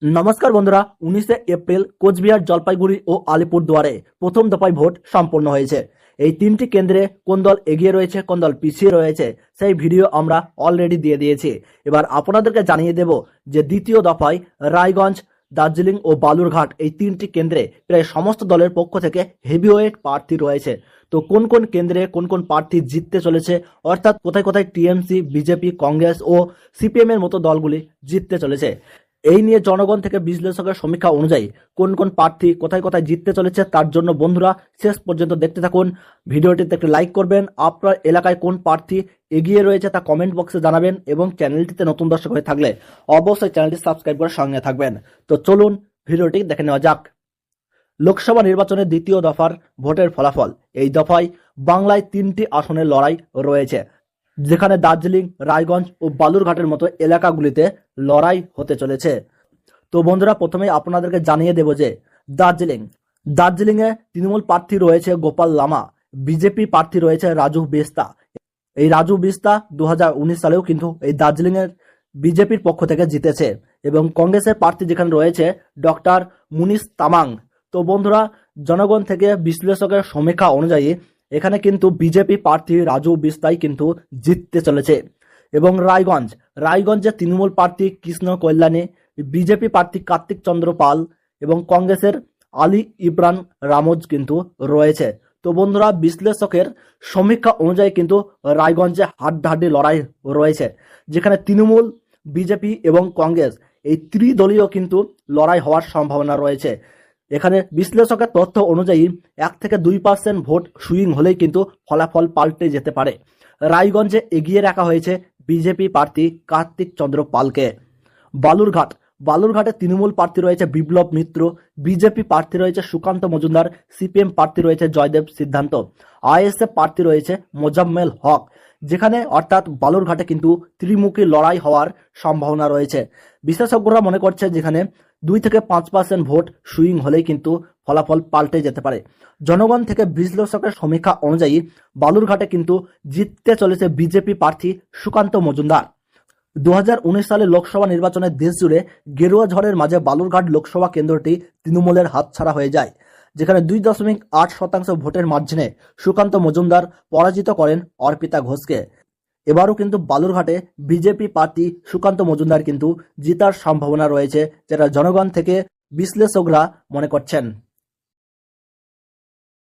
নমস্কার বন্ধুরা, 19 এপ্রিল কোচবিহার, জলপাইগুড়ি ও আলিপুরদুয়ারে প্রথম দফায় ভোট সম্পন্ন হয়েছে। এই তিনটি কেন্দ্রে কোন দল এগিয়ে রয়েছে, কোন দল পিছিয়ে রয়েছে, সেই ভিডিও আমরা অলরেডি দিয়ে দিয়েছি। এবার আপনাদেরকে জানিয়ে দেব যে দ্বিতীয় দফায় রায়গঞ্জ, দার্জিলিং ও বালুরঘাট এই তিনটি কেন্দ্রে প্রায় সমস্ত দলের পক্ষ থেকে হেভিওয়েট প্রার্থী রয়েছে। তো কোন কোন কেন্দ্রে কোন কোন প্রার্থী জিততে চলেছে, অর্থাৎ কোথায় কোথায় টিএমসি, বিজেপি, কংগ্রেস ও সিপিএম এর মতো দলগুলি জিততে চলেছে, এই নিয়ে জনগণ থেকে বিশ্লেষকের সমীক্ষা অনুযায়ী কোন কোন প্রার্থী কোথায় কোথায় জিততে চলেছে, তার জন্য বন্ধুরা শেষ পর্যন্ত দেখতে থাকুন। ভিডিওটিতে একটি লাইক করবেন, আপনার এলাকায় কোন প্রার্থী এগিয়ে রয়েছে তা কমেন্ট বক্সে জানাবেন এবং চ্যানেলটিতে নতুন দর্শক হয়ে থাকলে অবশ্যই চ্যানেলটি সাবস্ক্রাইব করে সঙ্গে থাকবেন। তো চলুন ভিডিওটি দেখে নেওয়া যাক। লোকসভা নির্বাচনের দ্বিতীয় দফার ভোটের ফলাফল। এই দফায় বাংলায় 3টি আসনের লড়াই রয়েছে, যেখানে দার্জিলিং, রায়গঞ্জ ও বালুরঘাটের মতো এলাকাগুলিতে লড়াই হতে চলেছে। তো বন্ধুরা, প্রথমেই আপনাদেরকে জানিয়ে দেব যে দার্জিলিংয়ে তৃণমূল প্রার্থী রয়েছে গোপাল লামা, বিজেপি প্রার্থী রয়েছে রাজু বিস্তা। এই রাজু বিস্তা 2019 সালেও কিন্তু এই দার্জিলিংয়ের বিজেপির পক্ষ থেকে জিতেছে, এবং কংগ্রেসের প্রার্থী যেখানে রয়েছে ডক্টর মুনিশ তামাং। তো বন্ধুরা, জনগণ থেকে বিশ্লেষকের সমীক্ষা অনুযায়ী এখানে কিন্তু বিজেপি প্রার্থী রাজু বিস্তাই কিন্তু জিততে চলেছে। এবং রায়গঞ্জে তৃণমূল প্রার্থী কৃষ্ণ কল্যাণী, বিজেপি প্রার্থী কার্তিক চন্দ্র পাল এবং কংগ্রেসের আলী ইমরান রামোজ কিন্তু রয়েছে। তো বন্ধুরা, বিশ্লেষকের সমীক্ষা অনুযায়ী কিন্তু রায়গঞ্জে হাড্ডাহাড্ডি লড়াই রয়েছে, যেখানে তৃণমূল, বিজেপি এবং কংগ্রেস এই ত্রিদলীয় কিন্তু লড়াই হওয়ার সম্ভাবনা রয়েছে। এখানে বিশ্লেষকের তথ্য অনুযায়ী 1 থেকে 2% ভোট সুইং হলেই কিন্তু ফলাফল পাল্টে যেতে পারে। রায়গঞ্জে এগিয়ে রাখা হয়েছে বিজেপি প্রার্থী কার্তিক চন্দ্র পালকে। বালুরঘাটে তৃণমূল প্রার্থী রয়েছে বিপ্লব মিত্র, বিজেপি প্রার্থী রয়েছে সুকান্ত মজুমদার, সিপিএম প্রার্থী রয়েছে জয়দেব সিদ্ধান্ত, আইএসএফ প্রার্থী রয়েছে মোজাম্মেল হক। যেখানে অর্থাৎ বালুরঘাটে কিন্তু ত্রিমুখী লড়াই হওয়ার সম্ভাবনা রয়েছে। বিশেষজ্ঞরা মনে করছে যেখানে 2 থেকে 5% ভোট সুইং হলেই কিন্তু ফলাফল পাল্টে যেতে পারে। জনগণ থেকে বিশ্লেষকের সমীক্ষা অনুযায়ী বালুরঘাটে কিন্তু জিততে চলেছে বিজেপি প্রার্থী সুকান্ত মজুমদার। 2019 সালে লোকসভা নির্বাচনের দেশ জুড়ে গেরুয়া ঝড়ের মাঝে বালুরঘাট লোকসভা কেন্দ্রটি তৃণমূলের হাতছাড়া হয়ে যায়, যেখানে 2.8% ভোটের মার্জিনে সুকান্ত মজুমদার পরাজিত করেন অর্পিতা ঘোষকে। এবারও কিন্তু বালুরঘাটে বিজেপি প্রার্থী সুকান্ত মজুমদার কিন্তু জিতার সম্ভাবনা রয়েছে, যেটা জনগণ থেকে বিশ্লেষকরা মনে করছেন।